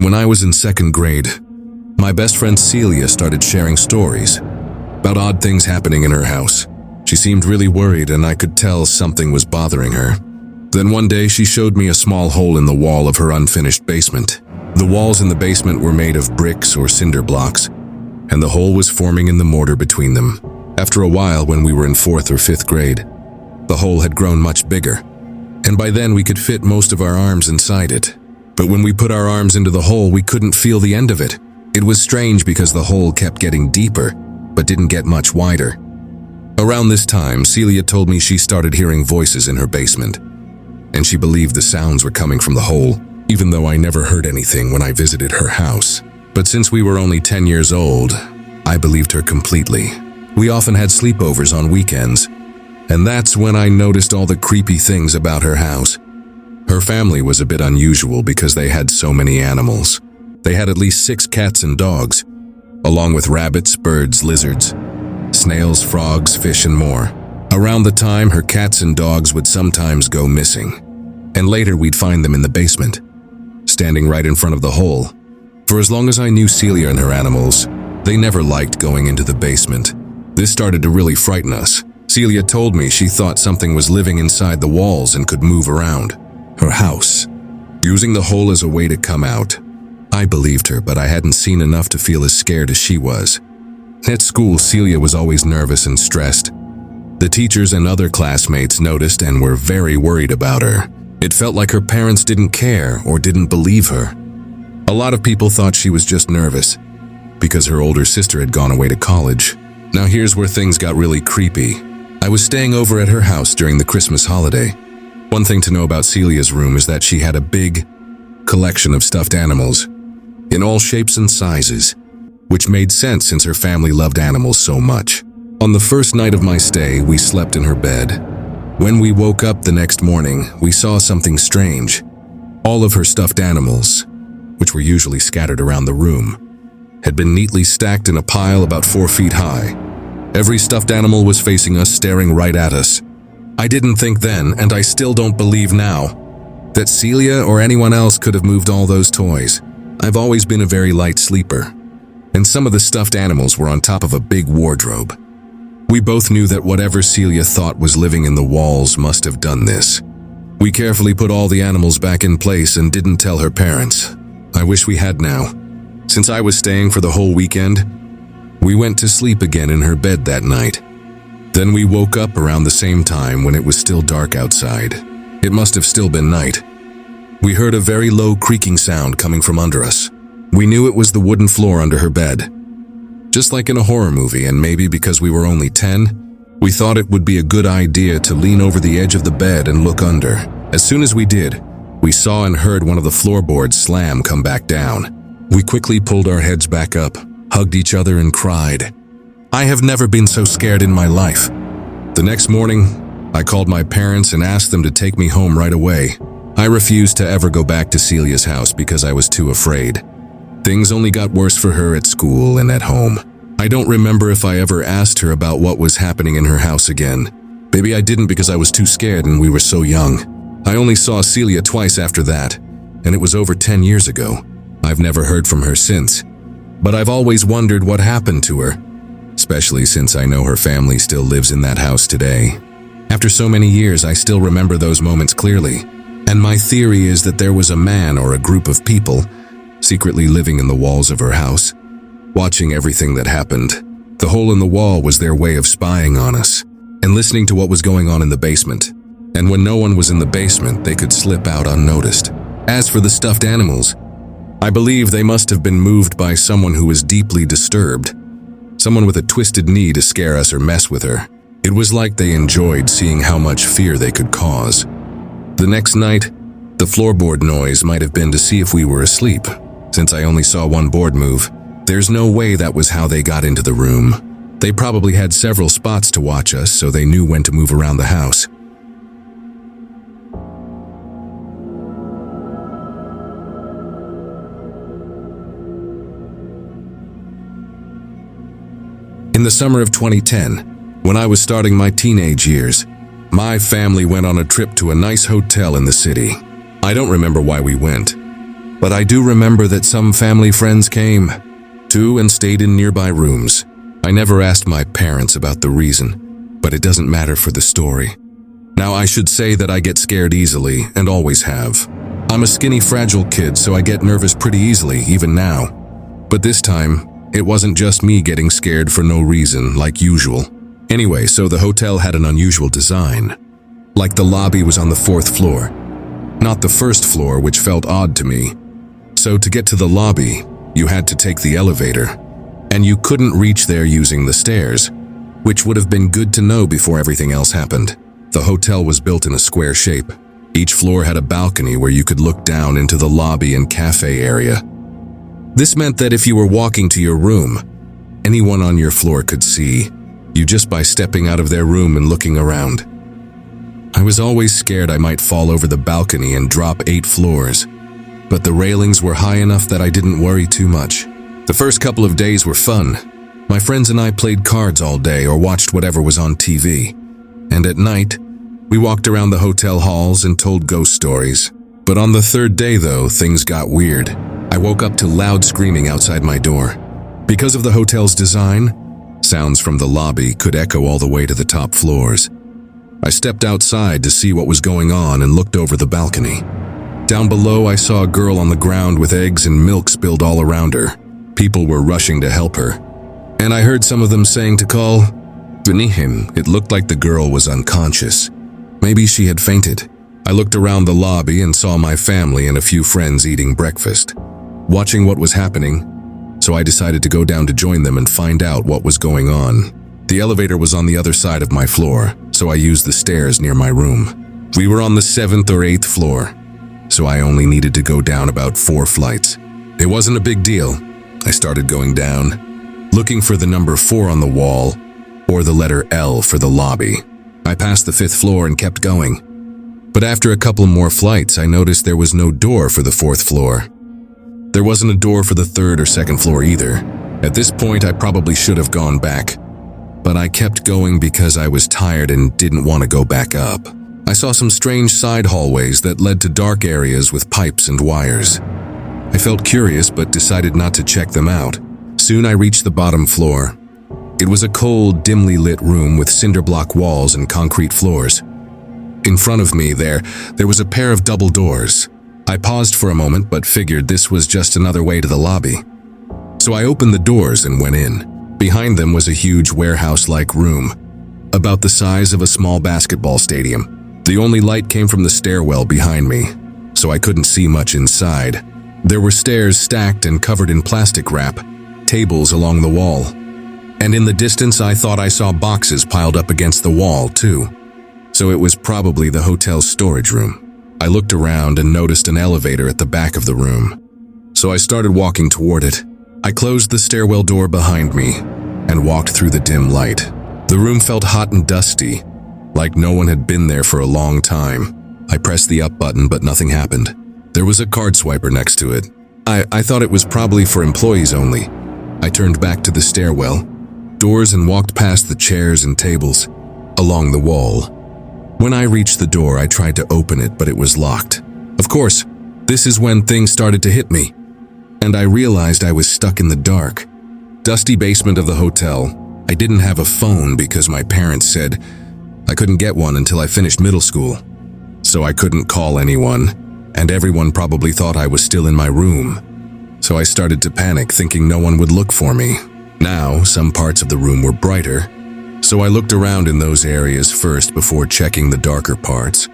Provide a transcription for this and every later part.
When I was in second grade, my best friend Celia started sharing stories about odd things happening in her house. She seemed really worried, and I could tell something was bothering her. Then one day she showed me a small hole in the wall of her unfinished basement. The walls in the basement were made of bricks or cinder blocks, and the hole was forming in the mortar between them. After a while, when we were in 4th or 5th grade, the hole had grown much bigger, and by then we could fit most of our arms inside it. But when we put our arms into the hole, we couldn't feel the end of it. It was strange because the hole kept getting deeper, but didn't get much wider. Around this time, Celia told me she started hearing voices in her basement, and she believed the sounds were coming from the hole, even though I never heard anything when I visited her house. But since we were only 10 years old, I believed her completely. We often had sleepovers on weekends, and that's when I noticed all the creepy things about her house. Her family was a bit unusual because they had so many animals. They had at least 6 cats and dogs, along with rabbits, birds, lizards, snails, frogs, fish, and more. Around the time, her cats and dogs would sometimes go missing, and later we'd find them in the basement, standing right in front of the hole. For as long as I knew Celia and her animals, they never liked going into the basement. This started to really frighten us. Celia told me she thought something was living inside the walls and could move around her house, using the hole as a way to come out. I believed her, but I hadn't seen enough to feel as scared as she was. At school, Celia was always nervous and stressed. The teachers and other classmates noticed and were very worried about her. It felt like her parents didn't care or didn't believe her. A lot of people thought she was just nervous because her older sister had gone away to college. Now here's where things got really creepy. I was staying over at her house during the Christmas holiday. One thing to know about Celia's room is that she had a big collection of stuffed animals in all shapes and sizes, which made sense since her family loved animals so much. On the first night of my stay, we slept in her bed. When we woke up the next morning, we saw something strange. All of her stuffed animals, which were usually scattered around the room, had been neatly stacked in a pile about 4 feet high. Every stuffed animal was facing us, staring right at us. I didn't think then, and I still don't believe now, that Celia or anyone else could have moved all those toys. I've always been a very light sleeper, and some of the stuffed animals were on top of a big wardrobe. We both knew that whatever Celia thought was living in the walls must have done this. We carefully put all the animals back in place and didn't tell her parents. I wish we had now. Since I was staying for the whole weekend, we went to sleep again in her bed that night. Then we woke up around the same time when it was still dark outside. It must have still been night. We heard a very low creaking sound coming from under us. We knew it was the wooden floor under her bed. Just like in a horror movie, and maybe because we were only 10, we thought it would be a good idea to lean over the edge of the bed and look under. As soon as we did, we saw and heard one of the floorboards slam come back down. We quickly pulled our heads back up, hugged each other, and cried. I have never been so scared in my life. The next morning, I called my parents and asked them to take me home right away. I refused to ever go back to Celia's house because I was too afraid. Things only got worse for her at school and at home. I don't remember if I ever asked her about what was happening in her house again. Maybe I didn't because I was too scared and we were so young. I only saw Celia twice after that, and it was over 10 years ago. I've never heard from her since, but I've always wondered what happened to her, especially since I know her family still lives in that house today. After so many years, I still remember those moments clearly, and my theory is that there was a man or a group of people secretly living in the walls of her house, watching everything that happened. The hole in the wall was their way of spying on us and listening to what was going on in the basement. And when no one was in the basement, they could slip out unnoticed. As for the stuffed animals, I believe they must have been moved by someone who was deeply disturbed, someone with a twisted knee to scare us or mess with her. It was like they enjoyed seeing how much fear they could cause. The next night, the floorboard noise might have been to see if we were asleep. Since I only saw one board move, there's no way that was how they got into the room. They probably had several spots to watch us, so they knew when to move around the house. In the summer of 2010, when I was starting my teenage years, my family went on a trip to a nice hotel in the city. I don't remember why we went. But I do remember that some family friends came, too, and stayed in nearby rooms. I never asked my parents about the reason, but it doesn't matter for the story. Now, I should say that I get scared easily, and always have. I'm a skinny, fragile kid, so I get nervous pretty easily, even now. But this time, it wasn't just me getting scared for no reason, like usual. Anyway, so the hotel had an unusual design. Like the lobby was on the 4th floor, not the 1st floor, which felt odd to me. So to get to the lobby, you had to take the elevator, and you couldn't reach there using the stairs, which would have been good to know before everything else happened. The hotel was built in a square shape. Each floor had a balcony where you could look down into the lobby and cafe area. This meant that if you were walking to your room, anyone on your floor could see you just by stepping out of their room and looking around. I was always scared I might fall over the balcony and drop 8 floors, but the railings were high enough that I didn't worry too much. The first couple of days were fun. My friends and I played cards all day or watched whatever was on TV. And at night, we walked around the hotel halls and told ghost stories. But on the 3rd day, though, things got weird. I woke up to loud screaming outside my door. Because of the hotel's design, sounds from the lobby could echo all the way to the top floors. I stepped outside to see what was going on and looked over the balcony. Down below, I saw a girl on the ground with eggs and milk spilled all around her. People were rushing to help her. And I heard some of them saying to call Benihim. It looked like the girl was unconscious. Maybe she had fainted. I looked around the lobby and saw my family and a few friends eating breakfast, watching what was happening, so I decided to go down to join them and find out what was going on. The elevator was on the other side of my floor, so I used the stairs near my room. We were on the 7th or 8th floor, so I only needed to go down about 4 flights. It wasn't a big deal. I started going down, looking for the number 4 on the wall, or the letter L for the lobby. I passed the 5th floor and kept going. But after a couple more flights, I noticed there was no door for the 4th floor. There wasn't a door for the 3rd or 2nd floor either. At this point, I probably should have gone back, but I kept going because I was tired and didn't want to go back up. I saw some strange side hallways that led to dark areas with pipes and wires. I felt curious but decided not to check them out. Soon I reached the bottom floor. It was a cold, dimly lit room with cinder block walls and concrete floors. In front of me there was a pair of double doors. I paused for a moment but figured this was just another way to the lobby. So I opened the doors and went in. Behind them was a huge warehouse-like room, about the size of a small basketball stadium. The only light came from the stairwell behind me, so I couldn't see much inside. There were stairs stacked and covered in plastic wrap, tables along the wall. And in the distance, I thought I saw boxes piled up against the wall, too. So it was probably the hotel's storage room. I looked around and noticed an elevator at the back of the room. So I started walking toward it. I closed the stairwell door behind me and walked through the dim light. The room felt hot and dusty, like no one had been there for a long time. I pressed the up button, but nothing happened. There was a card swiper next to it. I thought it was probably for employees only. I turned back to the stairwell, doors, and walked past the chairs and tables along the wall. When I reached the door, I tried to open it, but it was locked. Of course, this is when things started to hit me, and I realized I was stuck in the dark. Dusty basement of the hotel. I didn't have a phone because my parents said I couldn't get one until I finished middle school. So I couldn't call anyone, and everyone probably thought I was still in my room. So I started to panic, thinking no one would look for me. Now, some parts of the room were brighter, so I looked around in those areas first before checking the darker parts.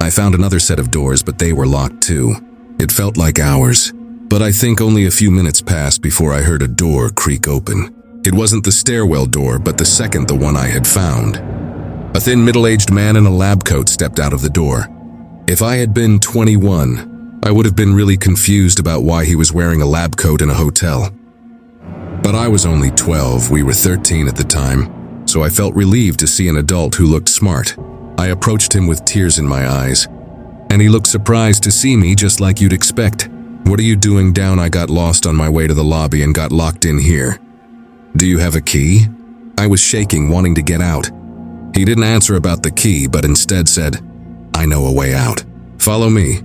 I found another set of doors, but they were locked too. It felt like hours, but I think only a few minutes passed before I heard a door creak open. It wasn't the stairwell door, but the one I had found. A thin, middle-aged man in a lab coat stepped out of the door. If I had been 21, I would have been really confused about why he was wearing a lab coat in a hotel. But I was only 12, we were 13 at the time, so I felt relieved to see an adult who looked smart. I approached him with tears in my eyes, and he looked surprised to see me, just like you'd expect. "What are you doing down? I got lost on my way to the lobby and got locked in here. Do you have a key?" I was shaking, wanting to get out. He didn't answer about the key, but instead said, "I know a way out. Follow me."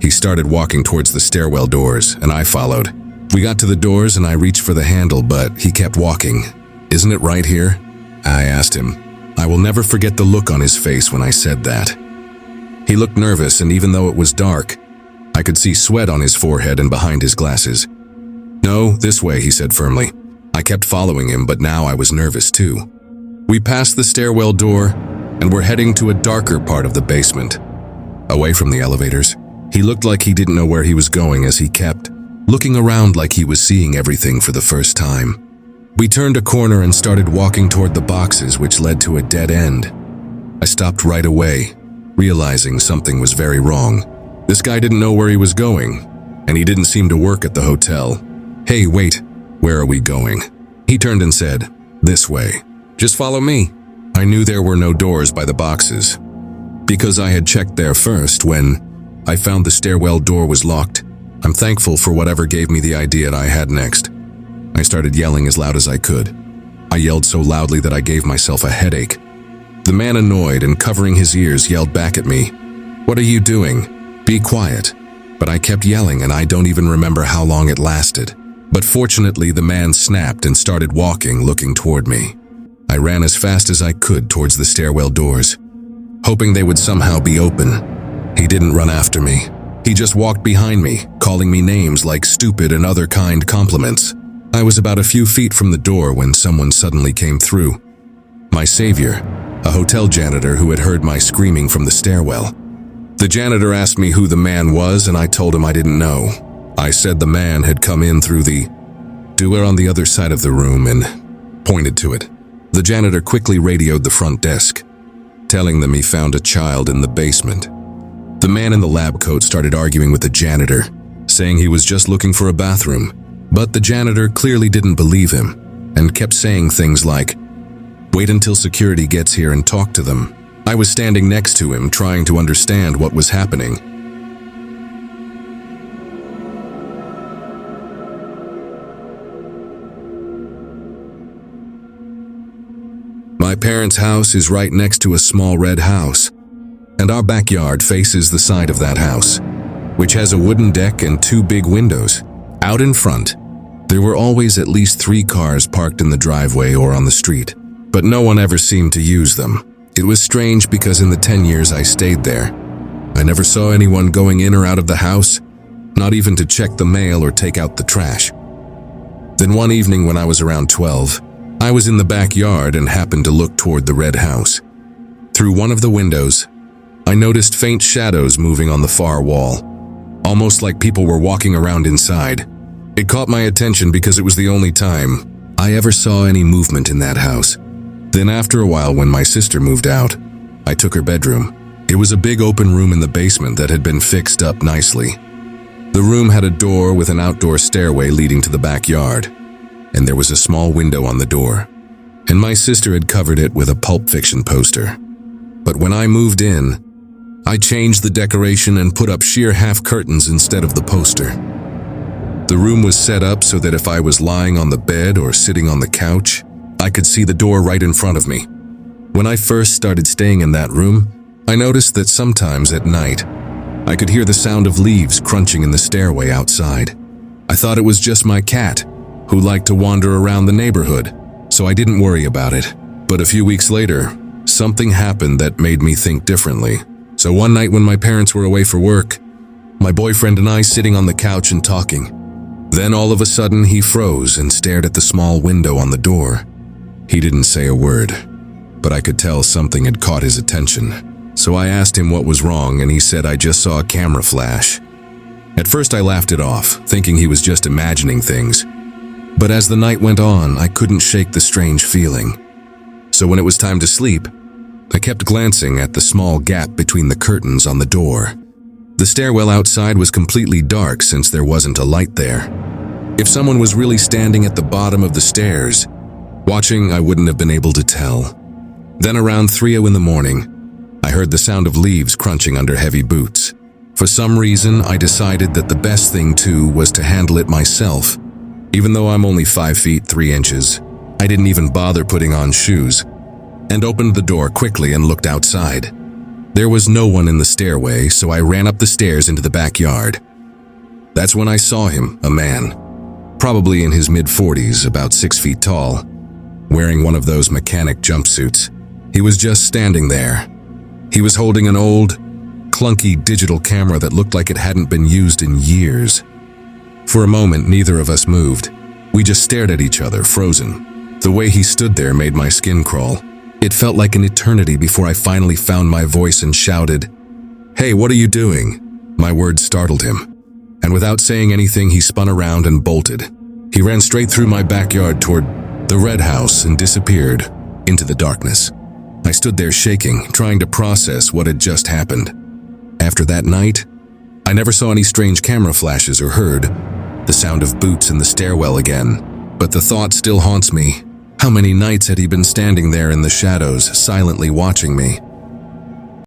He started walking towards the stairwell doors, and I followed. We got to the doors and I reached for the handle, but he kept walking. "Isn't it right here?" I asked him. I will never forget the look on his face when I said that. He looked nervous, and even though it was dark, I could see sweat on his forehead and behind his glasses. "No, this way," he said firmly. I kept following him, but now I was nervous too. We passed the stairwell door and were heading to a darker part of the basement, away from the elevators. He looked like he didn't know where he was going as he kept looking around like he was seeing everything for the first time. We turned a corner and started walking toward the boxes, which led to a dead end. I stopped right away, realizing something was very wrong. This guy didn't know where he was going, and he didn't seem to work at the hotel. "Hey, wait, where are we going?" He turned and said, "This way. Just follow me." I knew there were no doors by the boxes, because I had checked there first when I found the stairwell door was locked. I'm thankful for whatever gave me the idea I had next. I started yelling as loud as I could. I yelled so loudly that I gave myself a headache. The man, annoyed and covering his ears, yelled back at me, "What are you doing? Be quiet." But I kept yelling, and I don't even remember how long it lasted. But fortunately, the man snapped and started walking, looking toward me. I ran as fast as I could towards the stairwell doors, hoping they would somehow be open. He didn't run after me. He just walked behind me, calling me names like stupid and other kind compliments. I was about a few feet from the door when someone suddenly came through. My savior, a hotel janitor who had heard my screaming from the stairwell. The janitor asked me who the man was, and I told him I didn't know. I said the man had come in through the door on the other side of the room and pointed to it. The janitor quickly radioed the front desk, telling them he found a child in the basement. The man in the lab coat started arguing with the janitor, saying he was just looking for a bathroom, but the janitor clearly didn't believe him and kept saying things like, "Wait until security gets here and talk to them." I was standing next to him, trying to understand what was happening. My parents' house is right next to a small red house, and our backyard faces the side of that house, which has a wooden deck and 2 big windows. Out in front, there were always at least 3 cars parked in the driveway or on the street, but no one ever seemed to use them. It was strange because in the 10 years I stayed there, I never saw anyone going in or out of the house, not even to check the mail or take out the trash. Then one evening when I was around 12, I was in the backyard and happened to look toward the red house. Through one of the windows, I noticed faint shadows moving on the far wall, almost like people were walking around inside. It caught my attention because it was the only time I ever saw any movement in that house. Then after a while, when my sister moved out, I took her bedroom. It was a big open room in the basement that had been fixed up nicely. The room had a door with an outdoor stairway leading to the backyard, and there was a small window on the door, and my sister had covered it with a Pulp Fiction poster. But when I moved in, I changed the decoration and put up sheer half curtains instead of the poster. The room was set up so that if I was lying on the bed or sitting on the couch, I could see the door right in front of me. When I first started staying in that room, I noticed that sometimes at night, I could hear the sound of leaves crunching in the stairway outside. I thought it was just my cat, who liked to wander around the neighborhood, so I didn't worry about it. But a few weeks later, something happened that made me think differently. So one night when my parents were away for work, my boyfriend and I sitting on the couch and talking. Then all of a sudden he froze and stared at the small window on the door. He didn't say a word, but I could tell something had caught his attention. So I asked him what was wrong, and he said I just saw a camera flash. At first I laughed it off, thinking he was just imagining things. But as the night went on, I couldn't shake the strange feeling. So when it was time to sleep, I kept glancing at the small gap between the curtains on the door. The stairwell outside was completely dark since there wasn't a light there. If someone was really standing at the bottom of the stairs, watching, I wouldn't have been able to tell. Then around 3 in the morning, I heard the sound of leaves crunching under heavy boots. For some reason, I decided that the best thing to was to handle it myself. Even though I'm only 5 feet 3 inches, I didn't even bother putting on shoes, and opened the door quickly and looked outside. There was no one in the stairway, so I ran up the stairs into the backyard. That's when I saw him, a man, probably in his mid-40s, about 6 feet tall, wearing one of those mechanic jumpsuits. He was just standing there. He was holding an old, clunky digital camera that looked like it hadn't been used in years. For a moment, neither of us moved. We just stared at each other, frozen. The way he stood there made my skin crawl. It felt like an eternity before I finally found my voice and shouted, "Hey, what are you doing?" My words startled him, and without saying anything, he spun around and bolted. He ran straight through my backyard toward the red house and disappeared into the darkness. I stood there shaking, trying to process what had just happened. After that night, I never saw any strange camera flashes or heard the sound of boots in the stairwell again. But the thought still haunts me. How many nights had he been standing there in the shadows, silently watching me?